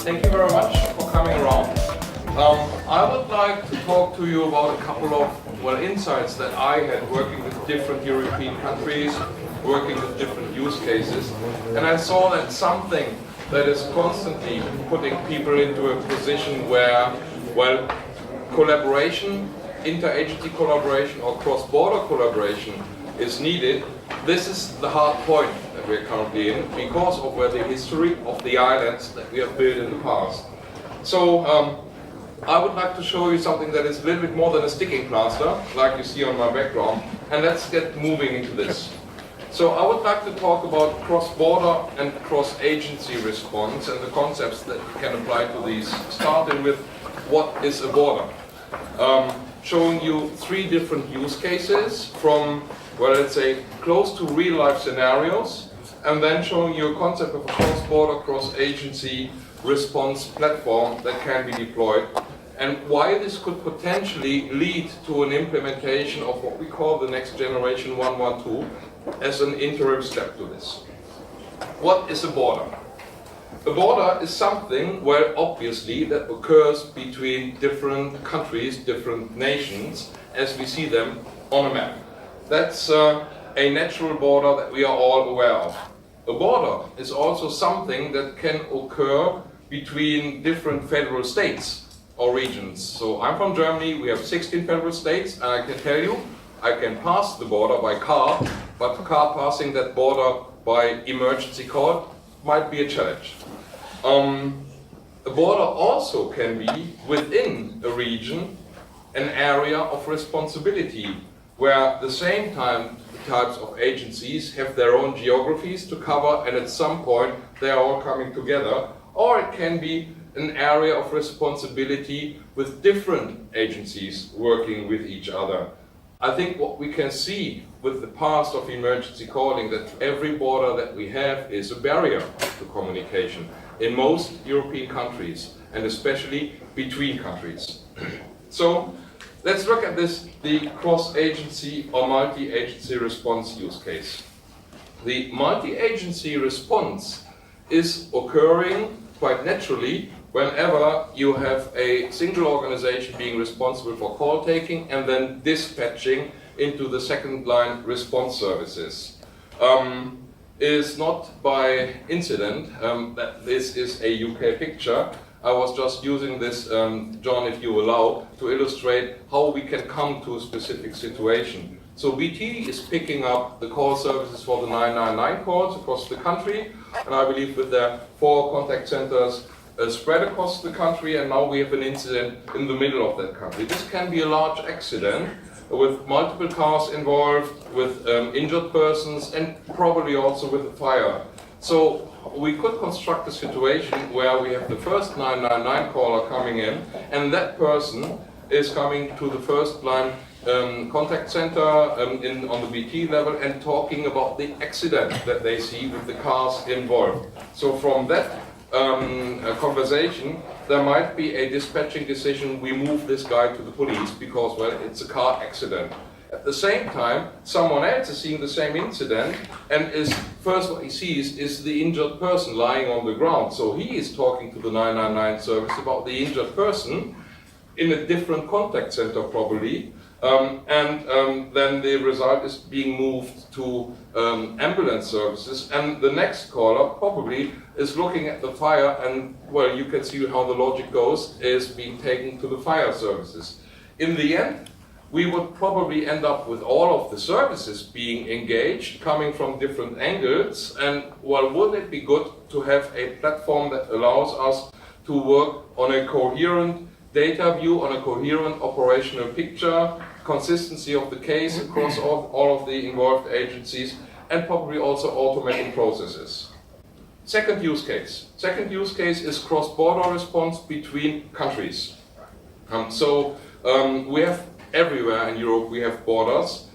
Thank you very much for coming around. I would like to talk to you about a couple of insights that I had working with different European countries, working with different use cases, and I saw that something that is constantly putting people into a position where, collaboration, interagency collaboration or cross-border collaboration is needed. This is the hard point that we're currently in because of where the history of the islands that we have built in the past. So I would like to show you something that is a little bit more than a sticking plaster, like you see on my background, and let's get moving into this. So I would like to talk about cross-border and cross-agency response and the concepts that can apply to these, starting with what is a border. Showing you three different use cases from, let's say, close to real-life scenarios, and then showing you a concept of a cross-border, cross-agency response platform that can be deployed, and why this could potentially lead to an implementation of what we call the next generation 112 as an interim step to this. What is a border? A border is something, obviously, that occurs between different countries, different nations, as we see them on a map. That's a natural border that we are all aware of. A border is also something that can occur between different federal states or regions. So I'm from Germany, we have 16 federal states, and I can tell you, I can pass the border by car, but car passing that border by emergency call might be a challenge. A border also can be within a region, an area of responsibility, where the same types of agencies have their own geographies to cover, and at some point they are all coming together. Or it can be an area of responsibility with different agencies working with each other. I think what we can see with the past of emergency calling, that every border that we have is a barrier to communication in most European countries, and especially between countries. So let's look at this, the cross-agency or multi-agency response use case. The multi-agency response is occurring quite naturally whenever you have a single organization being responsible for call taking and then dispatching into the second line response services. Is not by incident that this is a UK picture. I was just using this, John, if you allow, to illustrate how we can come to a specific situation. So BT is picking up the call services for the 999 calls across the country, and I believe with their 4 contact centers spread across the country, and now we have an incident in the middle of that country. This can be a large accident with multiple cars involved, with injured persons, and probably also with a fire. So we could construct a situation where we have the first 999 caller coming in, and that person is coming to the first line contact center on the BT level and talking about the accident that they see with the cars involved. So from that conversation, there might be a dispatching decision, we move this guy to the police because, it's a car accident. At the same time, someone else is seeing the same incident, and first what he sees is the injured person lying on the ground. So he is talking to the 999 service about the injured person in a different contact center probably, then the result is being moved to ambulance services, and the next caller probably is looking at the fire, and you can see how the logic goes, is being taken to the fire services. In the end, we would probably end up with all of the services being engaged, coming from different angles, and wouldn't it be good to have a platform that allows us to work on a coherent data view, on a coherent operational picture, consistency of the case across all of the involved agencies, and probably also automating processes. Second use case. Second use case is cross-border response between countries. We have everywhere in Europe, we have borders.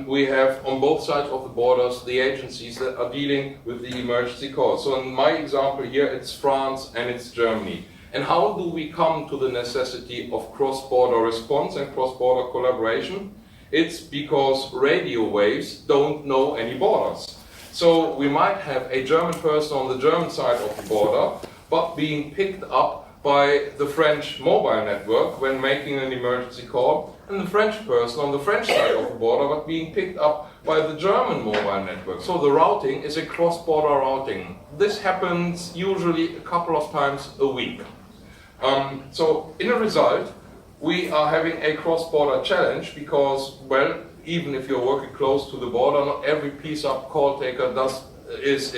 We have on both sides of the borders the agencies that are dealing with the emergency calls. So in my example here, it's France and it's Germany. And how do we come to the necessity of cross-border response and cross-border collaboration? It's because radio waves don't know any borders. So we might have a German person on the German side of the border but being picked up by the French mobile network when making an emergency call, and the French person on the French side of the border, but being picked up by the German mobile network. So the routing is a cross-border routing. This happens usually a couple of times a week. So in a result, we are having a cross-border challenge because, well, even if you're working close to the border, not every piece-up call taker is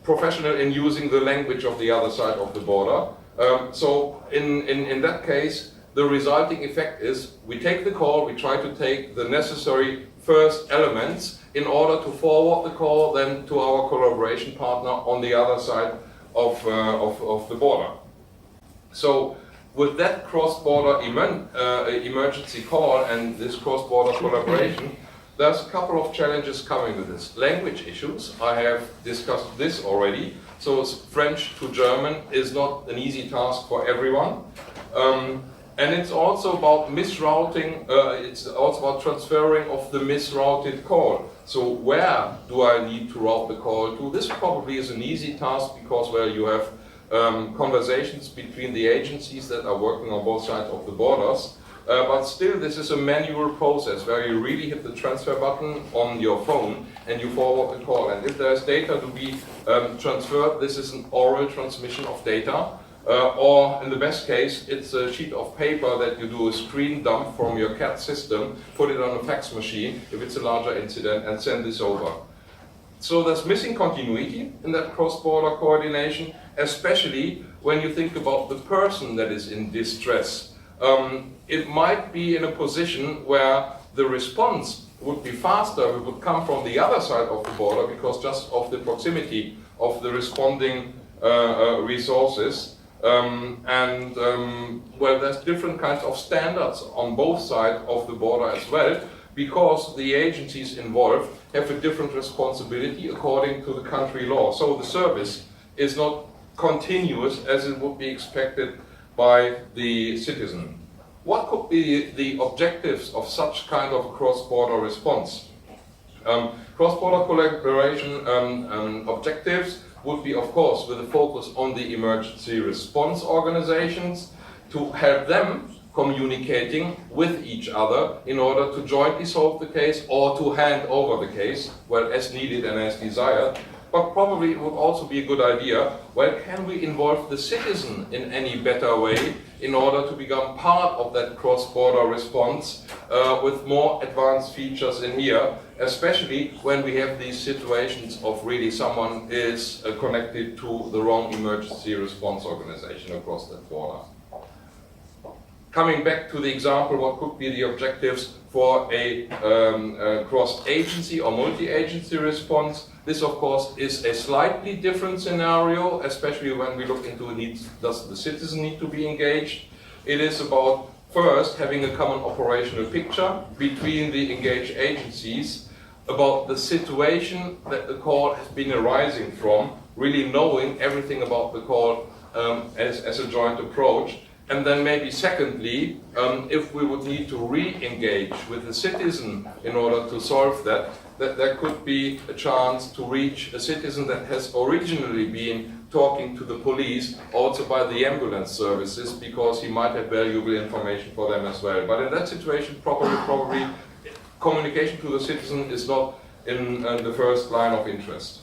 professional in using the language of the other side of the border. So in that case, the resulting effect is we take the call, we try to take the necessary first elements in order to forward the call then to our collaboration partner on the other side of the border. So with that cross-border emergency call and this cross-border collaboration, there's a couple of challenges coming with this. Language issues, I have discussed this already. So French to German is not an easy task for everyone. And it's also about misrouting, it's also about transferring of the misrouted call. So where do I need to route the call to? This probably is an easy task because where you have conversations between the agencies that are working on both sides of the borders. But still, this is a manual process where you really hit the transfer button on your phone and you forward the call. And if there's data to be transferred, this is an oral transmission of data. Or in the best case, it's a sheet of paper that you do a screen dump from your CAD system, put it on a fax machine if it's a larger incident, and send this over. So there's missing continuity in that cross-border coordination, especially when you think about the person that is in distress. It might be in a position where the response would be faster, it would come from the other side of the border because just of the proximity of the responding resources. Well, there's different kinds of standards on both sides of the border as well, because the agencies involved have a different responsibility according to the country law. So the service is not continuous as it would be expected by the citizen. What could be the objectives of such kind of cross-border response? Cross-border collaboration objectives would be, of course, with a focus on the emergency response organizations to help them communicating with each other in order to jointly solve the case or to hand over the case, well, as needed and as desired. But probably it would also be a good idea, well, can we involve the citizen in any better way in order to become part of that cross-border response with more advanced features in here, especially when we have these situations of really someone is connected to the wrong emergency response organization across that border. Coming back to the example, what could be the objectives for a cross-agency or multi-agency response? This, of course, is a slightly different scenario, especially when we look into does the citizen need to be engaged? It is about first having a common operational picture between the engaged agencies about the situation that the call has been arising from, really knowing everything about the call as a joint approach. And then maybe secondly, if we would need to re-engage with the citizen in order to solve that there could be a chance to reach a citizen that has originally been talking to the police, also by the ambulance services, because he might have valuable information for them as well. But in that situation, probably communication to the citizen is not in the first line of interest.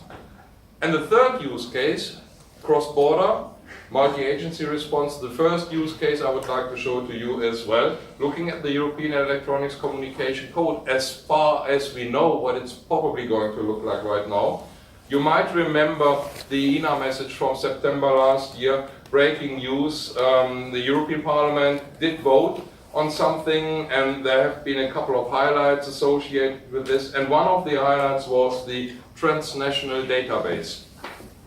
And the third use case, cross-border, multi-agency response. The first use case I would like to show to you as well, looking at the European Electronics Communication Code, as far as we know what it's probably going to look like right now. You might remember the ENA message from September last year, breaking news. The European Parliament did vote on something, and there have been a couple of highlights associated with this, and one of the highlights was the transnational database.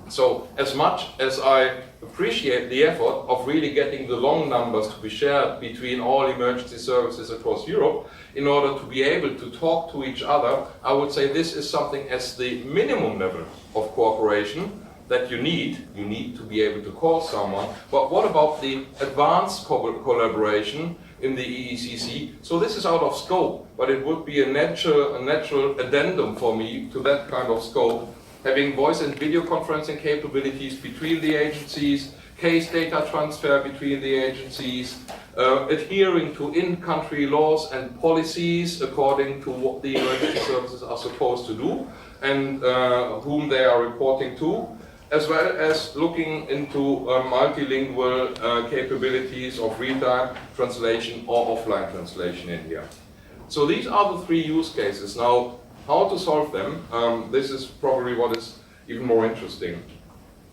So as much as I appreciate the effort of really getting the long numbers to be shared between all emergency services across Europe in order to be able to talk to each other, I would say this is something as the minimum level of cooperation that you need. You need to be able to call someone. But what about the advanced collaboration in the EECC? So this is out of scope, but it would be a natural addendum for me to that kind of scope. having voice and video conferencing capabilities between the agencies, case data transfer between the agencies, adhering to in-country laws and policies according to what the emergency services are supposed to do and whom they are reporting to, as well as looking into multilingual capabilities of real-time translation or offline translation in here. So these are the three use cases. Now, how to solve them? This is probably what is even more interesting.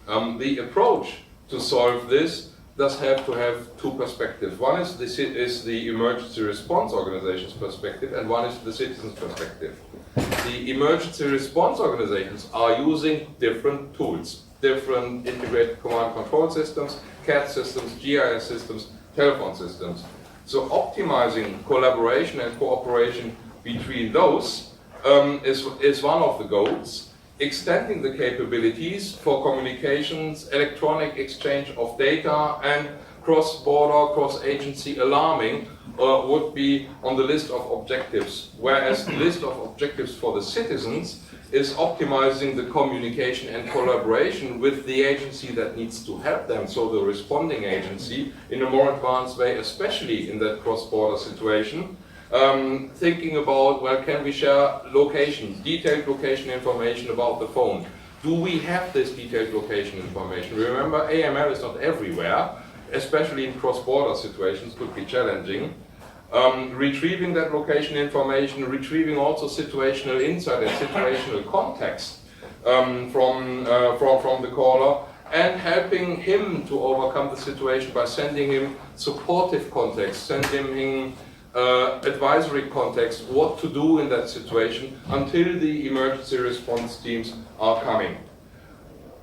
The approach to solve this does have to have two perspectives. One is the emergency response organization's perspective, and one is the citizen's perspective. The emergency response organizations are using different tools, different integrated command control systems, CAD systems, GIS systems, telephone systems. So optimizing collaboration and cooperation between those is one of the goals. Extending the capabilities for communications, electronic exchange of data, and cross-border, cross-agency alarming would be on the list of objectives, whereas the list of objectives for the citizens is optimizing the communication and collaboration with the agency that needs to help them, so the responding agency, in a more advanced way, especially in that cross-border situation. Thinking about, well, can we share location, detailed location information about the phone? Do we have this detailed location information? Remember, AML is not everywhere, especially in cross-border situations, could be challenging. Retrieving that location information, retrieving also situational insight and situational context from the caller, and helping him to overcome the situation by sending him supportive context, sending him advisory context, what to do in that situation until the emergency response teams are coming.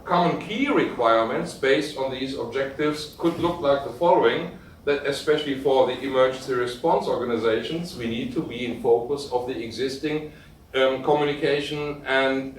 Common key requirements based on these objectives could look like the following, that especially for the emergency response organizations, we need to be in focus of the existing communication and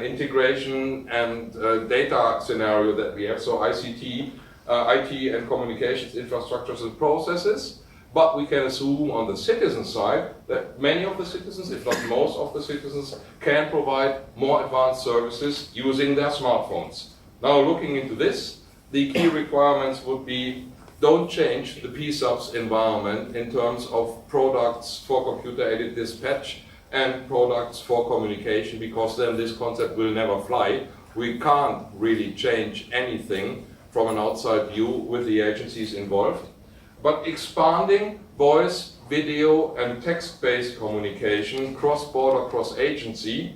integration and data scenario that we have, so ICT, IT and communications infrastructures and processes. But we can assume on the citizen side that many of the citizens, if not most of the citizens, can provide more advanced services using their smartphones. Now, looking into this, the key requirements would be, don't change the PSUBS environment in terms of products for computer-aided dispatch and products for communication, because then this concept will never fly. We can't really change anything from an outside view with the agencies involved. But expanding voice, video, and text-based communication cross-border, cross-agency,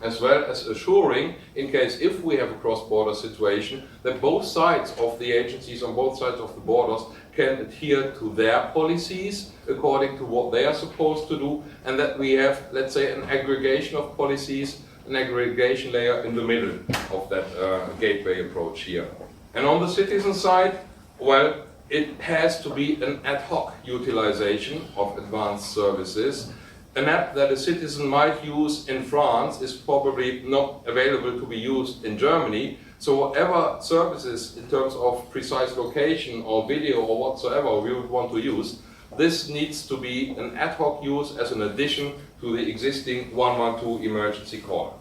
as well as assuring, in case if we have a cross-border situation, that both sides of the agencies on both sides of the borders can adhere to their policies according to what they are supposed to do, and that we have, let's say, an aggregation of policies, an aggregation layer in the middle of that gateway approach here. And on the citizen side, well, it has to be an ad hoc utilization of advanced services. An app that a citizen might use in France is probably not available to be used in Germany. So whatever services in terms of precise location or video or whatsoever we would want to use, this needs to be an ad hoc use as an addition to the existing 112 emergency call.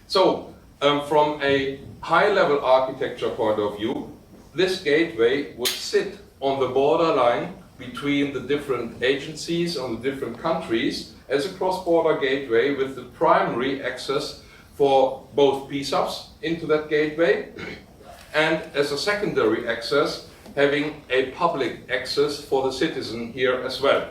So from a high-level architecture point of view, this gateway would sit on the borderline between the different agencies on the different countries as a cross-border gateway with the primary access for both PSUBs into that gateway, and as a secondary access having a public access for the citizen here as well.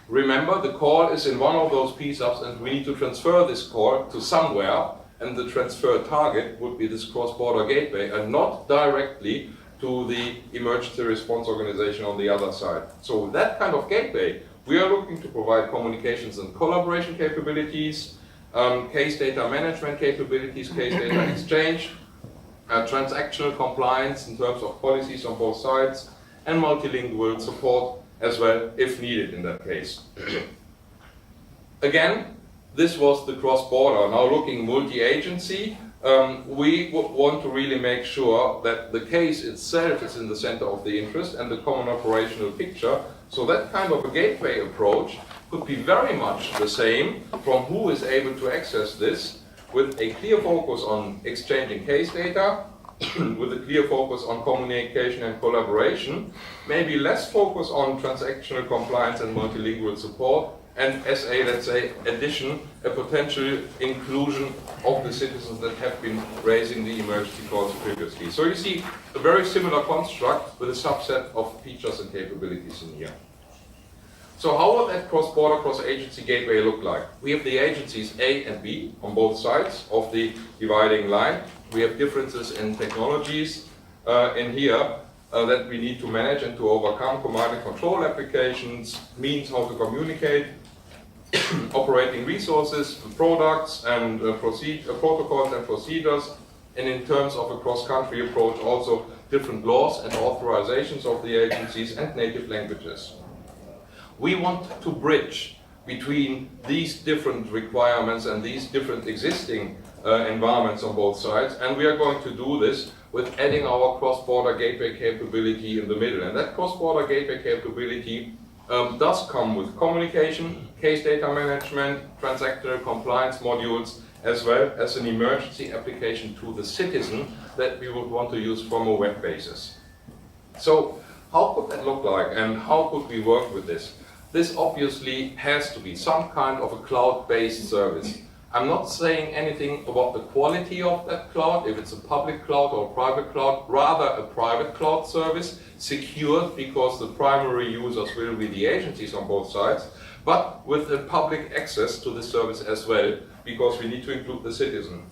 Remember, the call is in one of those PSUBs and we need to transfer this call to somewhere, and the transfer target would be this cross-border gateway and not directly to the emergency response organization on the other side. So with that kind of gateway, we are looking to provide communications and collaboration capabilities, case data management capabilities, case data exchange, transactional compliance in terms of policies on both sides, and multilingual support as well if needed in that case. Again, this was the cross-border. Now looking multi-agency, we want to really make sure that the case itself is in the center of the interest and the common operational picture. So that kind of a gateway approach could be very much the same from who is able to access this, with a clear focus on exchanging case data, with a clear focus on communication and collaboration, maybe less focus on transactional compliance and multilingual support, and as a, let's say, addition, a potential inclusion of the citizens that have been raising the emergency calls previously. So you see a very similar construct with a subset of features and capabilities in here. So how would that cross-border, cross-agency gateway look like? We have the agencies A and B on both sides of the dividing line. We have differences in technologies in here that we need to manage and to overcome, command and control applications, means how to communicate, operating resources, products, and protocols and procedures, and in terms of a cross-country approach, also different laws and authorizations of the agencies and native languages. We want to bridge between these different requirements and these different existing environments on both sides, and we are going to do this with adding our cross-border gateway capability in the middle. And that cross-border gateway capability does come with communication, case data management, transactional compliance modules, as well as an emergency application to the citizen that we would want to use from a web basis. So how could that look like, and how could we work with this? This obviously has to be some kind of a cloud-based service. I'm not saying anything about the quality of that cloud, if it's a public cloud or a private cloud, rather a private cloud service, secured because the primary users will be the agencies on both sides, but with a public access to the service as well, because we need to include the citizen.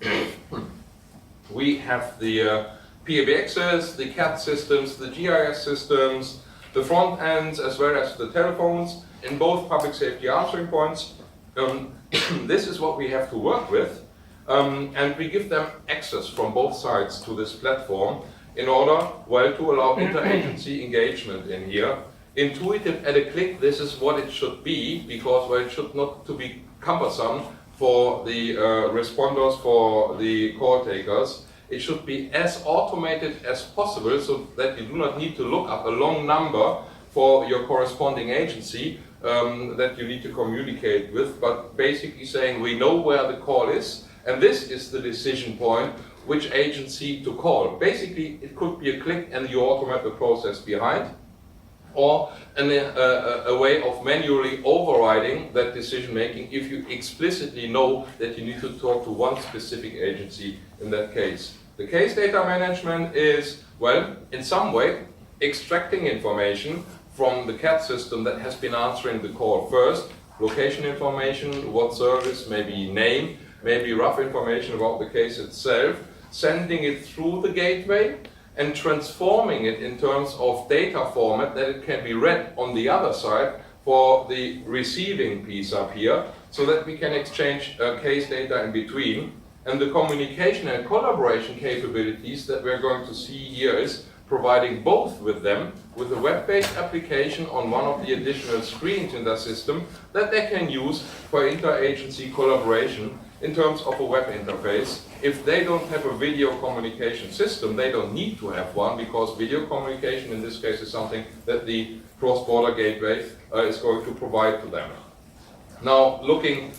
We have the PBXs, the CAD systems, the GIS systems, the front ends as well as the telephones in both public safety answering points. This is what we have to work with, and we give them access from both sides to this platform in order, well, to allow interagency engagement in here. Intuitive at a click, this is what it should be, because, well, it should not to be cumbersome for the responders, for the call takers. It should be as automated as possible so that you do not need to look up a long number for your corresponding agency that you need to communicate with, but basically saying we know where the call is, and this is the decision point, which agency to call. Basically, it could be a click and you automate the process behind, or a way of manually overriding that decision making if you explicitly know that you need to talk to one specific agency in that case. The case data management is, well, in some way, extracting information from the CAD system that has been answering the call first, location information, what service, maybe name, maybe rough information about the case itself, sending it through the gateway and transforming it in terms of data format that it can be read on the other side for the receiving piece up here, so that we can exchange case data in between. And the communication and collaboration capabilities that we're going to see here is providing both with them with a web-based application on one of the additional screens in their system that they can use for interagency collaboration in terms of a web interface. If they don't have a video communication system, they don't need to have one, because video communication in this case is something that the cross-border gateway is going to provide to them. Now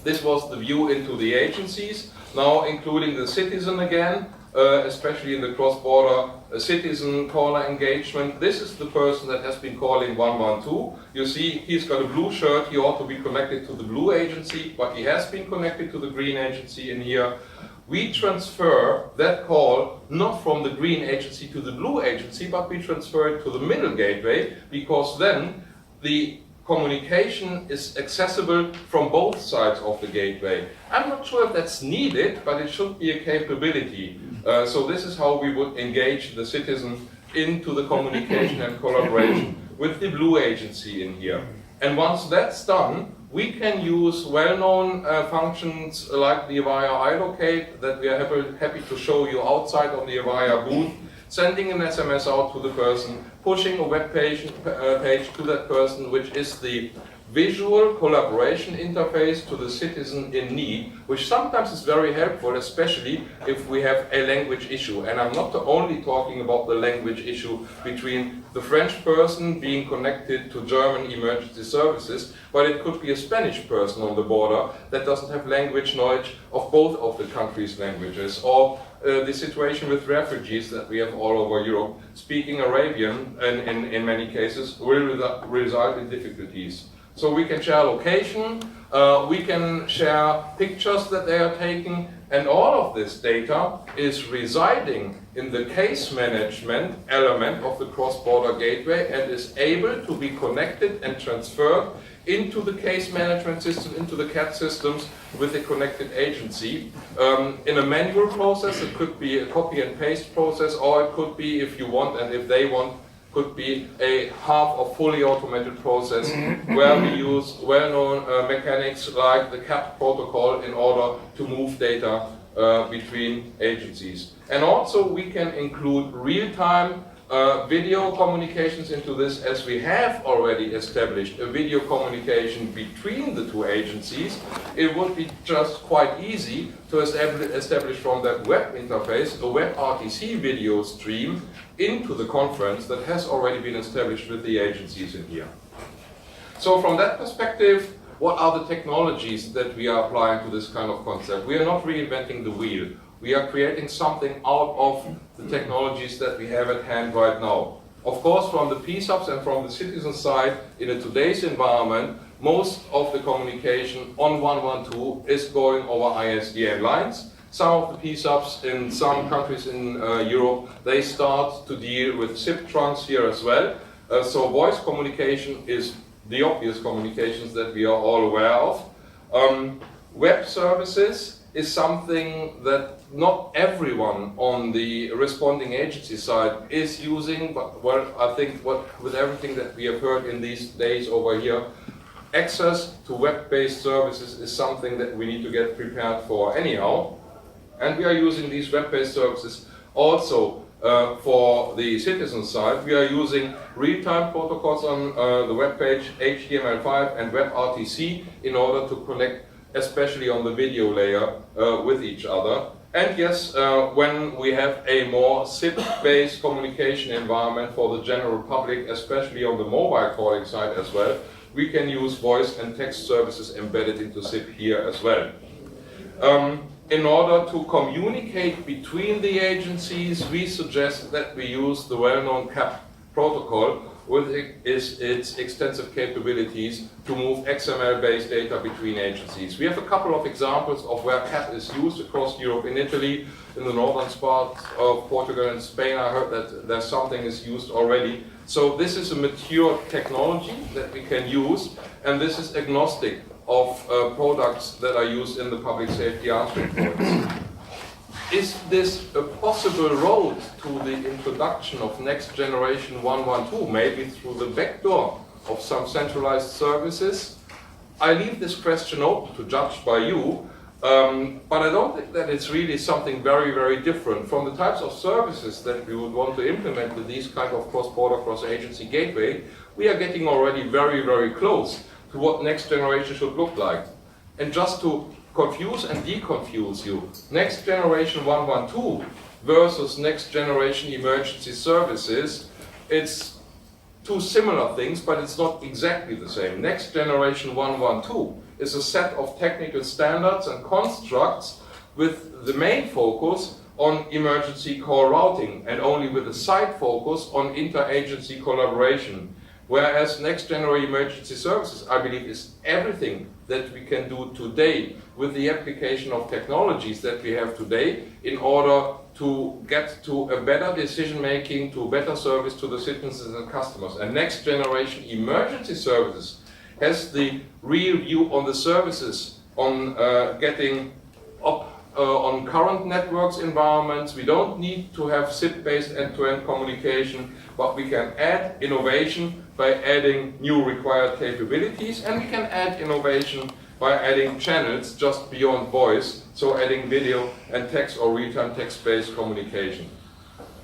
this was the view into the agencies, now including the citizen again. Especially in the cross-border citizen caller engagement. This is the person that has been calling 112. You see, he's got a blue shirt, he ought to be connected to the blue agency, but he has been connected to the green agency in here. We transfer that call not from the green agency to the blue agency, but we transfer it to the middle gateway, because then the communication is accessible from both sides of the gateway. I'm not sure if that's needed, but it should be a capability. So this is how we would engage the citizen into the communication and collaboration with the blue agency in here. And once that's done, we can use well-known functions like the Avaya iLocate that we are happy to show you outside on the Avaya booth, sending an SMS out to the person, pushing a web page to that person, which is the visual collaboration interface to the citizen in need, which sometimes is very helpful, especially if we have a language issue. And I'm not only talking about the language issue between the French person being connected to German emergency services, but it could be a Spanish person on the border that doesn't have language knowledge of both of the country's languages, or the situation with refugees that we have all over Europe, speaking Arabian in many cases will result in difficulties. So we can share location, we can share pictures that they are taking, and all of this data is residing in the case management element of the cross-border gateway and is able to be connected and transferred into the case management system, into the CAT systems with a connected agency. In a manual process, it could be a copy and paste process, or it could be, if you want and if they want, could be a half or fully automated process where we use well-known mechanics like the CAT protocol in order to move data between agencies. And also we can include real-time video communications into this, as we have already established a video communication between the two agencies. It would be just quite easy to establish from that web interface a web RTC video stream into the conference that has already been established with the agencies in here. So from that perspective, what are the technologies that we are applying to this kind of concept? We are not reinventing the wheel. We are creating something out of the technologies that we have at hand right now. Of course, from the PSAPs and from the citizen side, in today's environment, most of the communication on 112 is going over ISDN lines. Some of the PSAPs in some countries in Europe, they start to deal with SIP trunks here as well. So voice communication is the obvious communications that we are all aware of. Web services is something that not everyone on the responding agency side is using, but well, I think with everything that we have heard in these days over here, access to web-based services is something that we need to get prepared for anyhow. And we are using these web-based services also for the citizen side. We are using real-time protocols on the web page, HTML5 and WebRTC, in order to connect, especially on the video layer, with each other. And yes, when we have a more SIP-based communication environment for the general public, especially on the mobile calling side as well, we can use voice and text services embedded into SIP here as well. In order to communicate between the agencies, we suggest that we use the well-known CAP protocol with its extensive capabilities to move XML-based data between agencies. We have a couple of examples of where CAP is used across Europe. In Italy, in the northern part of Portugal and Spain, I heard that there's something is used already. So this is a mature technology that we can use, and this is agnostic of products that are used in the public safety answering points. Is this a possible road to the introduction of next generation 112, maybe through the back door of some centralized services? I leave this question open to judge by you, but I don't think that it's really something very, very different from the types of services that we would want to implement with these kind of cross-border, cross-agency gateway. We are getting already very, very close to what next generation should look like. And just to confuse and deconfuse you, next generation 112 versus next generation emergency services, it's two similar things, but it's not exactly the same. Next generation 112 is a set of technical standards and constructs with the main focus on emergency call routing and only with a side focus on interagency collaboration. Whereas next generation emergency services, I believe, is everything that we can do today with the application of technologies that we have today in order to get to a better decision making, to better service to the citizens and customers. And next generation emergency services has the real view on the services, on getting up on current networks environments. We don't need to have SIP-based end-to-end communication, but we can add innovation by adding new required capabilities, and we can add innovation by adding channels just beyond voice, so adding video and text or real-time text-based communication.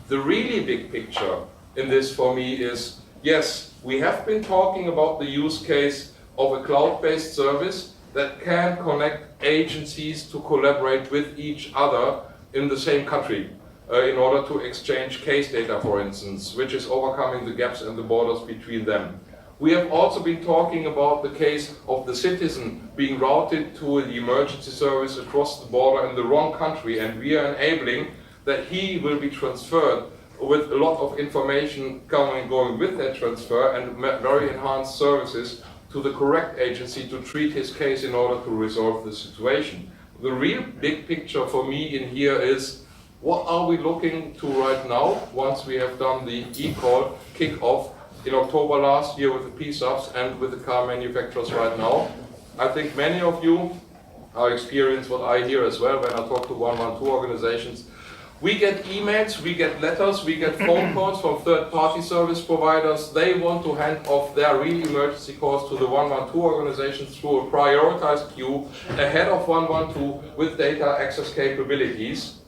The really big picture in this for me is, yes, we have been talking about the use case of a cloud-based service that can connect agencies to collaborate with each other in the same country in order to exchange case data, for instance, which is overcoming the gaps and the borders between them. We have also been talking about the case of the citizen being routed to the emergency service across the border in the wrong country, and we are enabling that he will be transferred with a lot of information going with that transfer and very enhanced services to the correct agency to treat his case in order to resolve the situation. The real big picture for me in here is, what are we looking to right now once we have done the e-call kickoff in October last year with the PSAPs and with the car manufacturers right now? I think many of you are experienced what I hear as well when I talk to 112 organizations. We get emails, we get letters, we get phone calls from third-party service providers. They want to hand off their real emergency calls to the 112 organizations through a prioritized queue ahead of 112 with data access capabilities.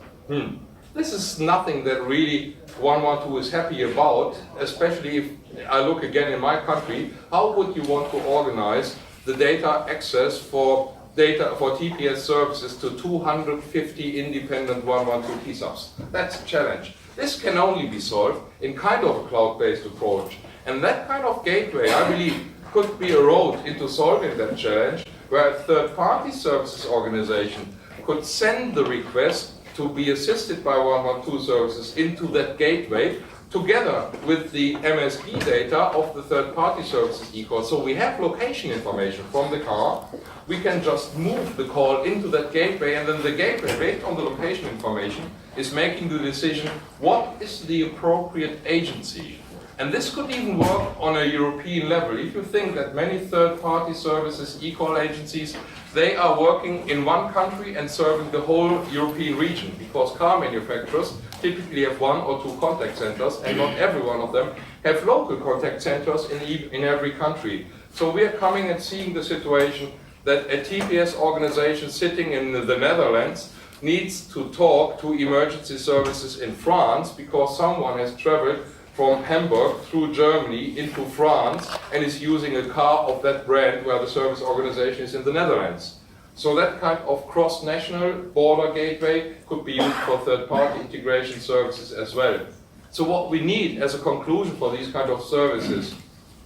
This is nothing that really 112 is happy about, especially if I look again in my country. How would you want to organize the data access for TPS services to 250 independent 112 PSAPs? That's a challenge. This can only be solved in kind of a cloud-based approach. And that kind of gateway, I believe, could be a road into solving that challenge, where a third-party services organization could send the request to be assisted by 112 services into that gateway, together with the MSP data of the third-party services e-call. So we have location information from the car. We can just move the call into that gateway, and then the gateway, based on the location information, is making the decision, what is the appropriate agency? And this could even work on a European level. If you think that many third-party services, e-call agencies, they are working in one country and serving the whole European region, because car manufacturers typically have one or two contact centers, and not every one of them have local contact centers in every country. So we are coming and seeing the situation that a TPS organization sitting in the Netherlands needs to talk to emergency services in France because someone has traveled from Hamburg through Germany into France and is using a car of that brand where the service organization is in the Netherlands. So that kind of cross-national border gateway could be used for third-party integration services as well. So what we need as a conclusion for these kind of services,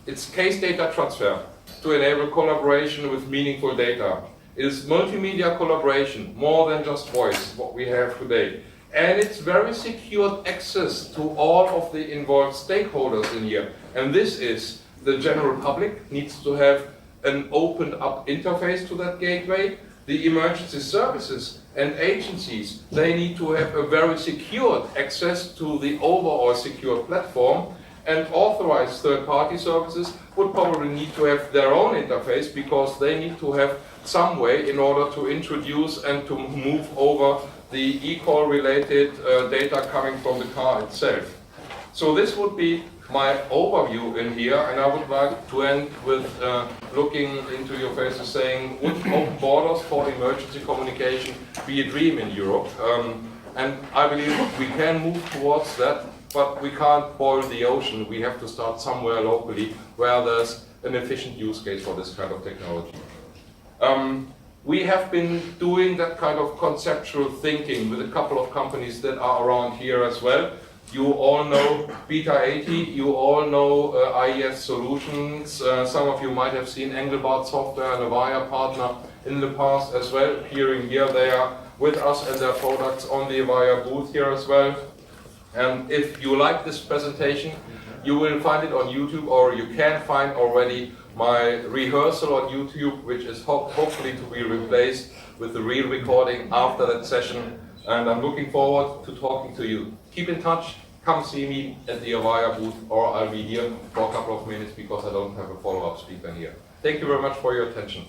it's case data transfer to enable collaboration with meaningful data. It is multimedia collaboration, more than just voice, what we have today. And it's very secured access to all of the involved stakeholders in here. And this is the general public needs to have an opened up interface to that gateway. The emergency services and agencies, they need to have a very secured access to the overall secure platform. And authorized third-party services would probably need to have their own interface because they need to have some way in order to introduce and to move over the e-call related data coming from the car itself. So this would be my overview in here, and I would like to end with looking into your faces saying, would open borders for emergency communication be a dream in Europe? And I believe we can move towards that, but we can't boil the ocean. We have to start somewhere locally where there's an efficient use case for this kind of technology. We have been doing that kind of conceptual thinking with a couple of companies that are around here as well. You all know Beta 80, you all know IES Solutions. Some of you might have seen Engelbart Software, an Avaya partner in the past as well. Appearing here, they are with us and their products on the Avaya booth here as well. And if you like this presentation, you will find it on YouTube, or you can find already my rehearsal on YouTube, which is hopefully to be replaced with the real recording after that session. And I'm looking forward to talking to you. Keep in touch, come see me at the Avaya booth, or I'll be here for a couple of minutes because I don't have a follow-up speaker here. Thank you very much for your attention.